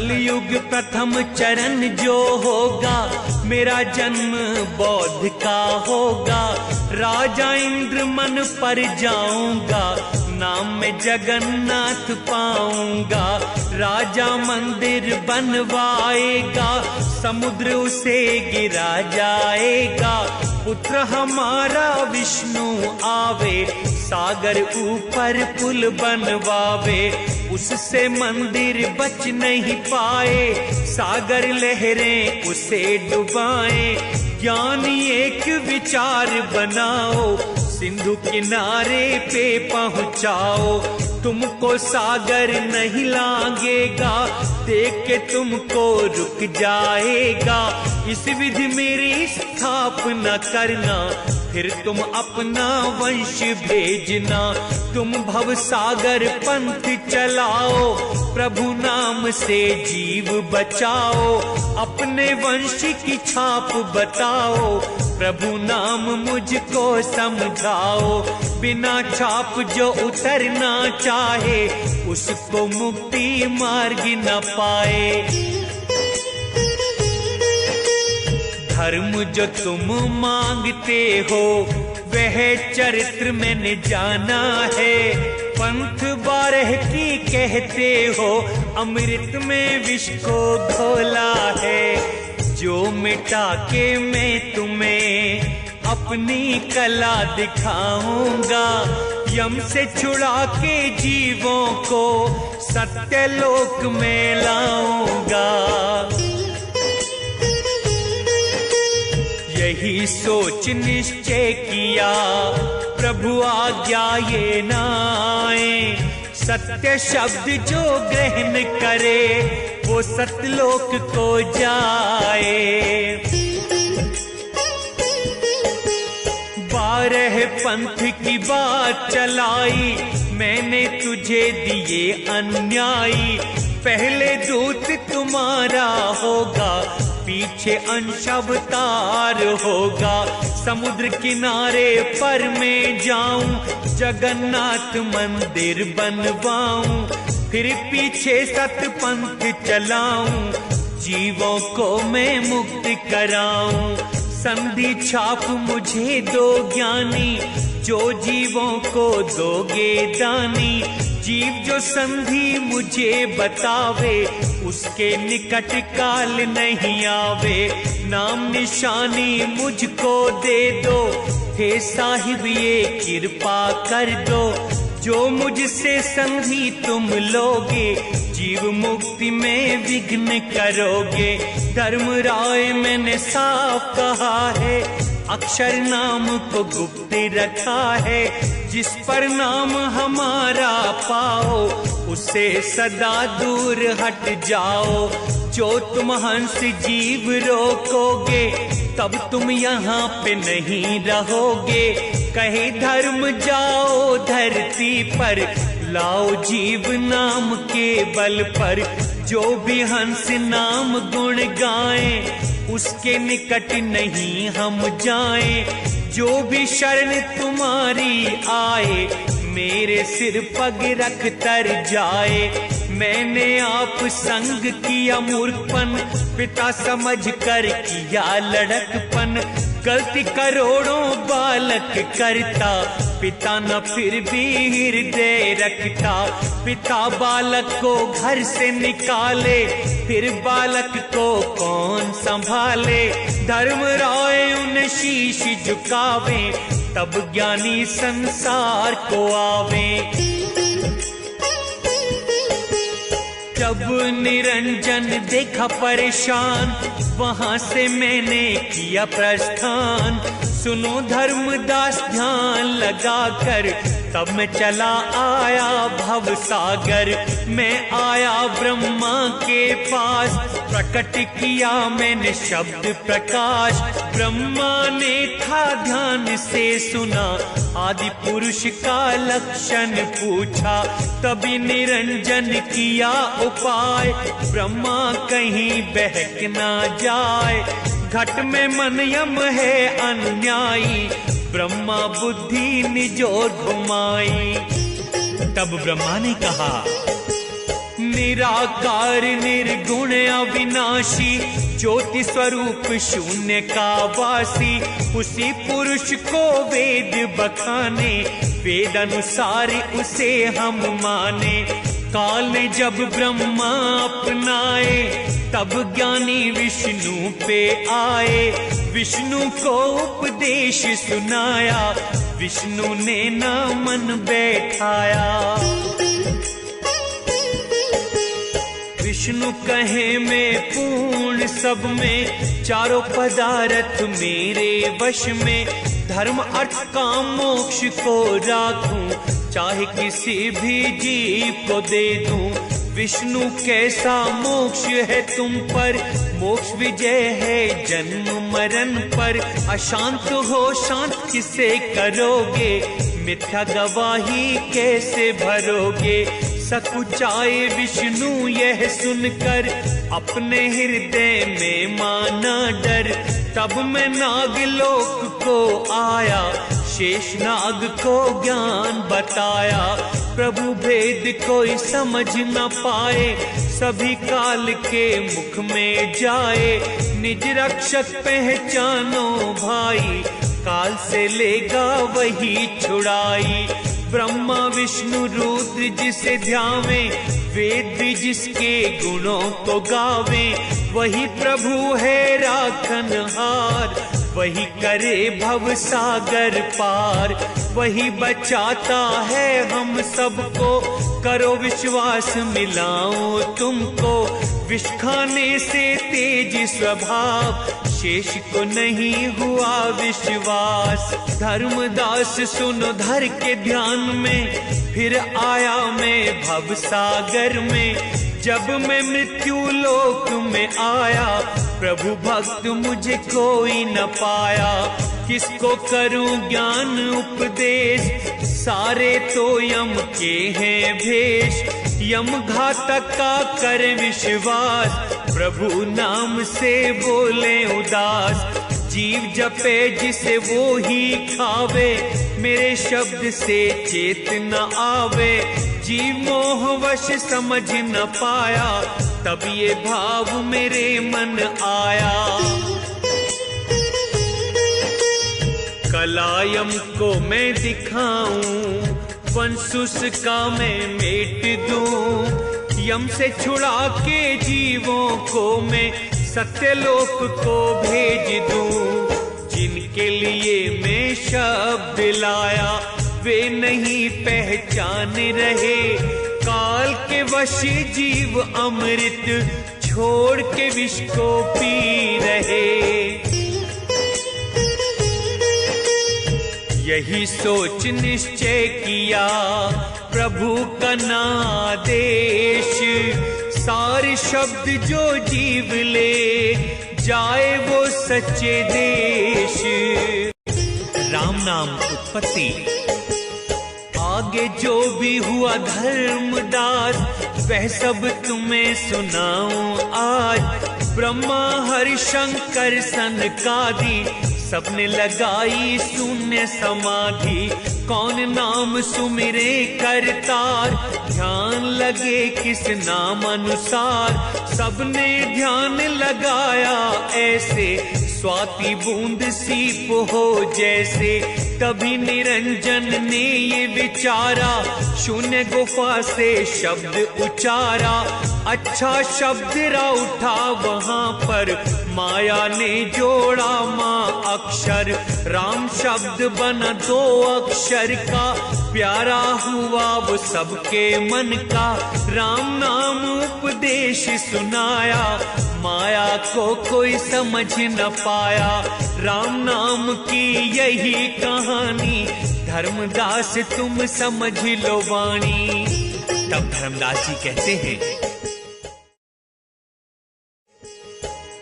कलयुग प्रथम चरण जो होगा, मेरा जन्म बौद्ध का होगा। राजा इंद्र मन पर जाऊंगा, नाम में जगन्नाथ पाऊंगा। राजा मंदिर बनवाएगा, समुद्र उसे गिरा जाएगा। पुत्र हमारा विष्णु आवे, सागर ऊपर पुल बनवावे। उससे मंदिर बच नहीं पाए, सागर लहरें उसे डुबाए। ज्ञानी एक विचार बनाओ, सिंधु किनारे पे पहुंचाओ। तुमको सागर नहीं लांगेगा, देख के तुमको रुक जाएगा। इस विधि मेरी स्थापना करना, फिर तुम अपना वंश भेजना। तुम भव सागर पंथ चलाओ, प्रभु नाम से जीव बचाओ। अपने वंश की छाप बताओ, प्रभु नाम मुझको समझाओ। बिना छाप जो उतरना चाहे, उसको मुक्ति मार्ग न पाए। धर्म जो तुम मांगते हो, वह चरित्र मैंने जाना है। पंथ 12 की कहते हो, अमृत में विष को घोला है। जो मिटा के मैं तुम्हें अपनी कला दिखाऊंगा, यम से छुड़ा के जीवों को सत्यलोक में लाऊंगा। यही सोच निश्चय किया, प्रभु आज्ञा ये न आए। सत्य शब्द जो ग्रहण करे, वो सतलोक को जाए। 12 पंथ की बात चलाई, मैंने तुझे दिए अन्यायी। पहले दूत तुम्हारा होगा, पीछे अंश अवतार होगा। समुद्र किनारे पर मैं जाऊं, जगन्नाथ मंदिर बनवाऊं। फिर पीछे सतपंथ चलाऊं, जीवों को मैं मुक्त कराऊं। संधि छाप मुझे दो ज्ञानी, जो जीवों को दोगे दानी। जीव जो संधि मुझे बतावे, उसके निकट काल नहीं आवे। नाम निशानी मुझको दे दो, हे साहिब ये कृपा कर दो। जो मुझसे संधि तुम लोगे, जीव मुक्ति में विघ्न करोगे। धर्मराय मैंने साफ कहा है, अक्षर नाम को गुप्त रखा है। जिस पर नाम हमारा पाओ, उससे सदा दूर हट जाओ। जो तुम हंस जीव रोकोगे, तब तुम यहाँ पे नहीं रहोगे। कहे धर्म जाओ धरती पर, लाओ जीव नाम के बल पर। जो भी हंस नाम गुण गाए, उसके निकट नहीं हम जाएं। जो भी शरण तुम्हारी आए, मेरे सिर पग रख तर जाए। मैंने आप संग किया मूर्खपन, पिता समझ कर किया लड़कपन। गलती करोड़ों बालक करता, पिता न फिर भी हृदय रखता। पिता बालक को घर से निकाले, फिर बालक को कौन संभाले। धर्मराय उन शीश झुकावे, तब ज्ञानी संसार को आवे। जब निरंजन देखा परेशान, वहां से मैंने किया प्रस्थान। सुनो धर्मदास ध्यान लगा कर, तब मैं चला आया भव सागर। मैं आया ब्रह्मा के पास, प्रकट किया मैंने शब्द प्रकाश। ब्रह्मा ने था ध्यान से सुना, आदि पुरुष का लक्षण पूछा। तभी निरंजन किया उपाय, ब्रह्मा कहीं बहक ना जाए। घट में मन यम है अन्यायी, ब्रह्मा बुद्धि निजोर घुमाई। तब ब्रह्मा ने कहा, निराकार निर्गुण अविनाशी, ज्योति स्वरूप शून्य का वासी, उसी पुरुष को वेद बखाने, वेद अनुसार उसे हम माने। काल ने जब ब्रह्मा अपनाए, तब ज्ञानी विष्णु पे आए, विष्णु को उपदेश सुनाया, विष्णु ने ना मन बैठाया। विष्णु कहे मैं पूर्ण सब में, चारों पदार्थ मेरे वश में, धर्म अर्थ काम मोक्ष को राखूं, चाहे किसी भी जीव को दे दूं। विष्णु कैसा मोक्ष है तुम पर, मोक्ष विजय है जन्म मरण पर। अशांत हो शांत किसे करोगे, मिथ्या गवाही कैसे भरोगे। सकुचाए विष्णु यह सुनकर, अपने हृदय में माना डर। तब मैं नागलोक को आया, शेषनाग को ज्ञान बताया। प्रभु भेद कोई समझ न पाए, सभी काल के मुख में जाए। निज रक्षक पहचानो भाई, काल से लेगा वही छुड़ाई। ब्रह्मा विष्णु रुद्र जिसे ध्यावे, वेद भी जिसके गुणों को गावे। वही प्रभु है राखनहार, वही करे भव सागर पार। वही बचाता है हम सबको, करो विश्वास मिलाऊं तुमको। विष खाने से तेज स्वभाव, शेष को नहीं हुआ विश्वास। धर्मदास सुनो धर के ध्यान में, फिर आया मैं भव सागर में। जब मैं मृत्यु लोक में आया, प्रभु भक्त मुझे कोई न पाया। किसको करूं ज्ञान उपदेश, सारे तो यम के हैं भेष। यम घातक का कर विश्वास, प्रभु नाम से बोले उदास। जीव जपे जिसे वो ही खावे, मेरे शब्द से चेत न आवे। जीव मोहवश समझ न पाया, तब ये भाव मेरे मन आया। कलायम को मैं दिखाऊं, वंशुस का मैं मेट दूं। यम से छुड़ा के जीवों को मैं सत्यलोक को भेज दूं। जिनके लिए मैं शब्द लाया, वे नहीं पहचान रहे। काल के वश जीव अमृत छोड़ के विष को पी रहे। यही सोच निश्चय किया, प्रभु का नादेश। सारे शब्द जो जीव ले, जाए वो सच्चे देश। राम नाम उत्पत्ति। आगे जो भी हुआ धर्मदास, वह सब तुम्हें सुनाऊं आज। ब्रह्मा हरि शंकर सनकादि, सबने लगाई शून्य समाधि। कौन नाम सुमिरे करतार, ध्यान लगे किस नाम अनुसार। सबने ध्यान लगाया ऐसे, स्वाति बूंद सीप हो जैसे। तभी निरंजन ने ये विचारा, शून्य गुफा से शब्द उचारा। अच्छा शब्द रा उठा वहां पर, माया ने जोड़ा माँ अक्षर। राम शब्द बना दो अक्षर का, प्यारा हुआ वो सबके मन का। राम नाम उपदेश सुनाया, माया को कोई समझ न पाया। राम नाम की यही कहानी, धर्मदास तुम समझ लो वाणी। तब धर्मदास जी कहते हैं,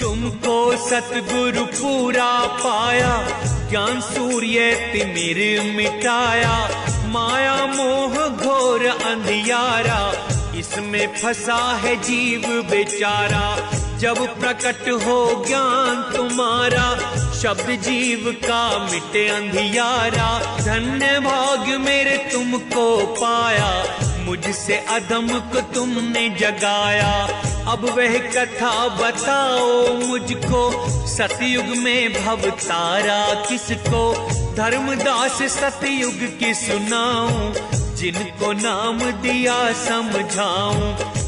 तुमको सतगुरु पूरा पाया, ज्ञान सूर्य तिमिर मिटाया। माया मोह घोर अंधियारा, इसमें फंसा है जीव बेचारा। जब प्रकट हो ज्ञान तुम्हारा, शब्द जीव का मिटे अंधियारा। धन्य भाग्य मेरे तुमको पाया, मुझसे अधम को तुमने जगाया, अब वह कथा बताओ मुझको। सतयुग में भवतारा किसको, धर्मदास सतयुग की सुनाऊं, जिनको नाम दिया समझाऊं।